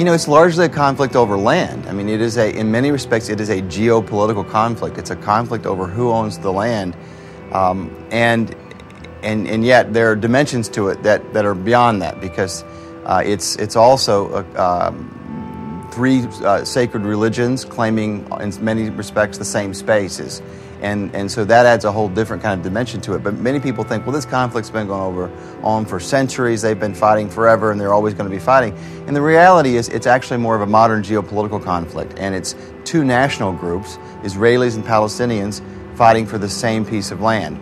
It's largely a conflict over land. I mean, in many respects, it is a geopolitical conflict. It's a conflict over who owns the land, and yet there are dimensions to it that are beyond that, because it's also three sacred religions claiming, in many respects, the same spaces. And so that adds a whole different kind of dimension to it. But many people think, well, this conflict's been going on for centuries. They've been fighting forever, and they're always going to be fighting. And the reality is, it's actually more of a modern geopolitical conflict. And it's two national groups, Israelis and Palestinians, fighting for the same piece of land.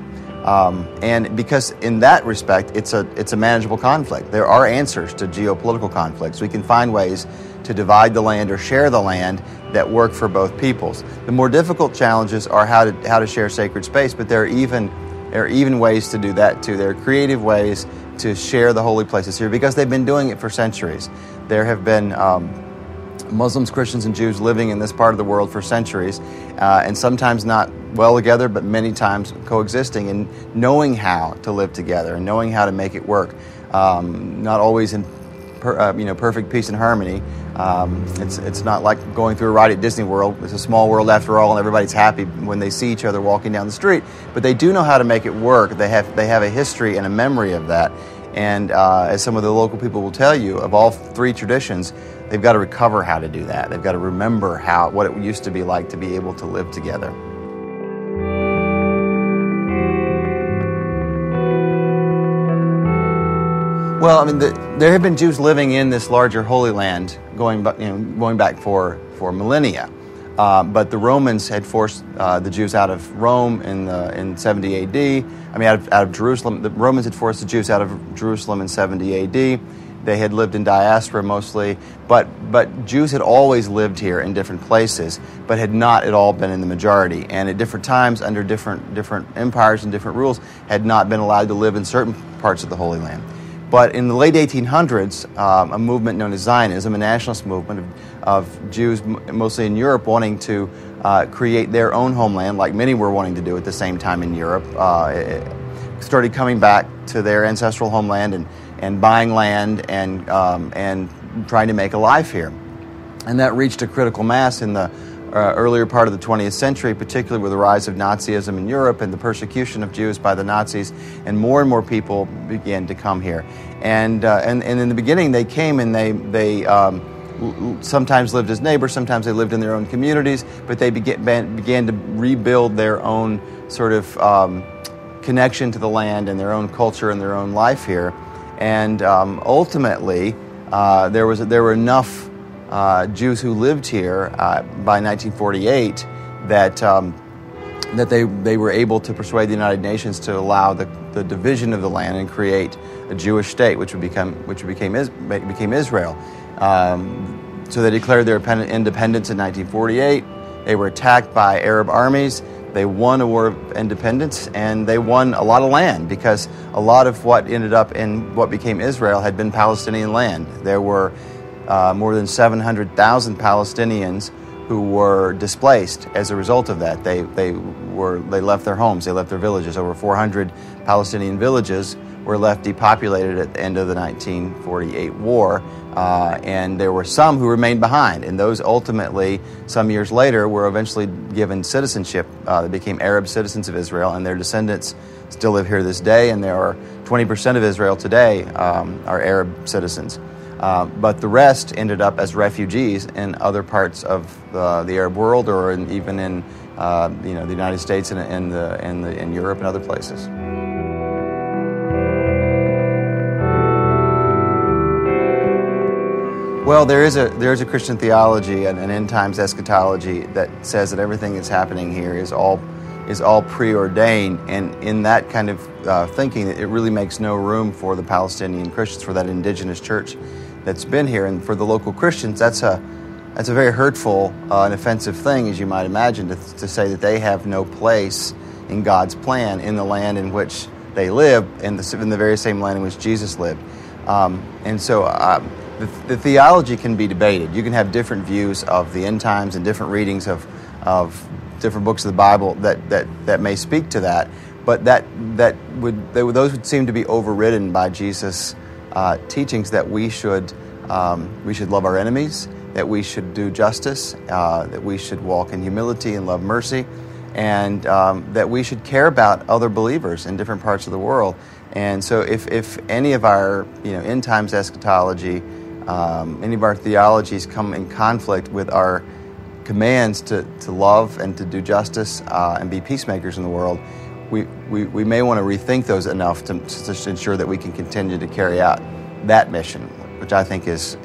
And because in that respect, it's a manageable conflict. There are answers to geopolitical conflicts. We can find ways to divide the land or share the land that work for both peoples. The more difficult challenges are how to share sacred space, but there are even ways to do that too. There are creative ways to share the holy places here, because they've been doing it for centuries. There have been Muslims, Christians, and Jews living in this part of the world for centuries, and sometimes not well together, but many times coexisting and knowing how to live together and knowing how to make it work. Not always in perfect peace and harmony. It's not like going through a ride at Disney World. It's a small world after all, and everybody's happy when they see each other walking down the street. But they do know how to make it work. They have a history and a memory of that. And as some of the local people will tell you, of all three traditions, they've got to recover how to do that. They've got to remember what it used to be like to be able to live together. Well, I mean, there have been Jews living in this larger Holy Land going back for millennia, but the Romans had forced the Jews out of Rome in 70 A.D. Out of Jerusalem. The Romans had forced the Jews out of Jerusalem in 70 A.D. They had lived in diaspora mostly, but Jews had always lived here in different places, but had not at all been in the majority. And at different times, under different empires and different rules, had not been allowed to live in certain parts of the Holy Land. But in the late 1800s, a movement known as Zionism, a nationalist movement of Jews, mostly in Europe, wanting to create their own homeland, like many were wanting to do at the same time in Europe, started coming back to their ancestral homeland and buying land and trying to make a life here. And that reached a critical mass in the earlier part of the 20th century, particularly with the rise of Nazism in Europe and the persecution of Jews by the Nazis, and more people began to come here. And in the beginning, they came and they sometimes lived as neighbors, sometimes they lived in their own communities, but they began to rebuild their own sort of connection to the land and their own culture and their own life here. And ultimately, there were enough Jews who lived here by 1948 that they were able to persuade the United Nations to allow the division of the land and create a Jewish state, which became Israel. So they declared their independence in 1948. They were attacked by Arab armies. They won a war of independence, and they won a lot of land, because a lot of what ended up in what became Israel had been Palestinian land. There were more than 700,000 Palestinians who were displaced as a result of that. They left their homes, they left their villages. Over 400 Palestinian villages were left depopulated at the end of the 1948 war, and there were some who remained behind, and those ultimately, some years later, were eventually given citizenship. They became Arab citizens of Israel, and their descendants still live here this day, and there are 20% of Israel today are Arab citizens. But the rest ended up as refugees in other parts of the Arab world, or even in the United States and in Europe and other places. Well, there is a Christian theology and an end times eschatology that says that everything that's happening here is all preordained, and in that kind of thinking, it really makes no room for the Palestinian Christians, for that indigenous church that's been here. And for the local Christians, that's a very hurtful and offensive thing, as you might imagine, to say that they have no place in God's plan in the land in which they live, in the very same land in which Jesus lived. And so the theology can be debated. You can have different views of the end times and different readings of different books of the Bible that may speak to that, but those would seem to be overridden by Jesus' teachings that we should we should love our enemies, that we should do justice, that we should walk in humility and love mercy, and that we should care about other believers in different parts of the world. And so if any of our end times eschatology, any of our theologies come in conflict with our commands to love and to do justice and be peacemakers in the world, we may want to rethink those ensure to ensure that we can continue to carry out that mission, which I think is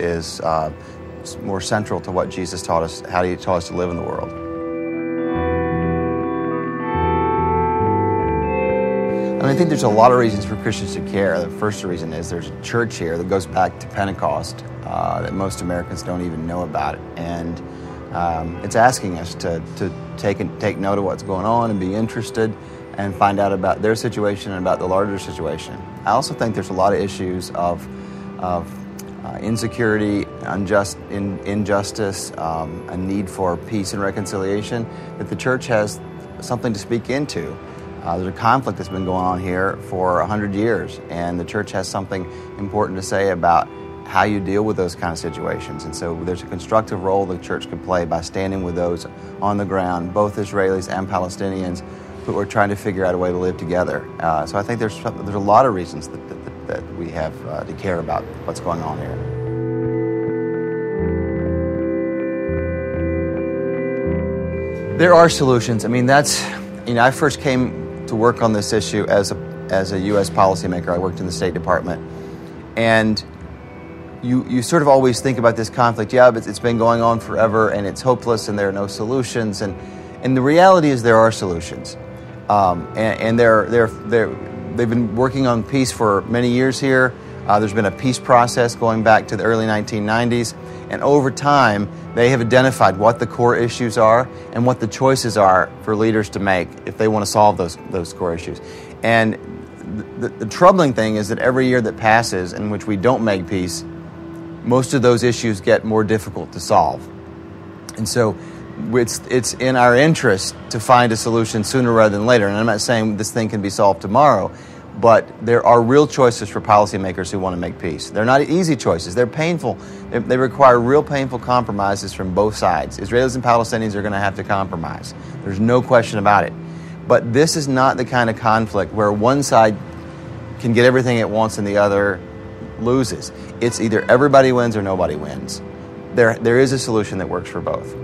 more central to what Jesus taught us, how he taught us to live in the world. I think there's a lot of reasons for Christians to care. The first reason is there's a church here that goes back to Pentecost that most Americans don't even know about, and it's asking us to take note of what's going on and be interested and find out about their situation and about the larger situation. I also think there's a lot of issues of insecurity, injustice, a need for peace and reconciliation that the church has something to speak into. There's a conflict that's been going on here for 100 years, and the church has something important to say about how you deal with those kind of situations. And so there's a constructive role the church can play by standing with those on the ground, both Israelis and Palestinians, who are trying to figure out a way to live together. So I think there's a lot of reasons that we have to care about what's going on here. There are solutions. I mean, I first came to work on this issue as a U.S. policymaker. I worked in the State Department, and you sort of always think about this conflict. Yeah, but it's been going on forever, and it's hopeless, and there are no solutions. And the reality is there are solutions, and they've been working on peace for many years here. There's been a peace process going back to the early 1990s, and over time, they have identified what the core issues are and what the choices are for leaders to make if they want to solve those core issues. And the troubling thing is that every year that passes in which we don't make peace, most of those issues get more difficult to solve. And so it's in our interest to find a solution sooner rather than later. And I'm not saying this thing can be solved tomorrow, but there are real choices for policymakers who want to make peace. They're not easy choices. They're painful. They require real painful compromises from both sides. Israelis and Palestinians are going to have to compromise. There's no question about it. But this is not the kind of conflict where one side can get everything it wants and the other loses. It's either everybody wins or nobody wins. There is a solution that works for both.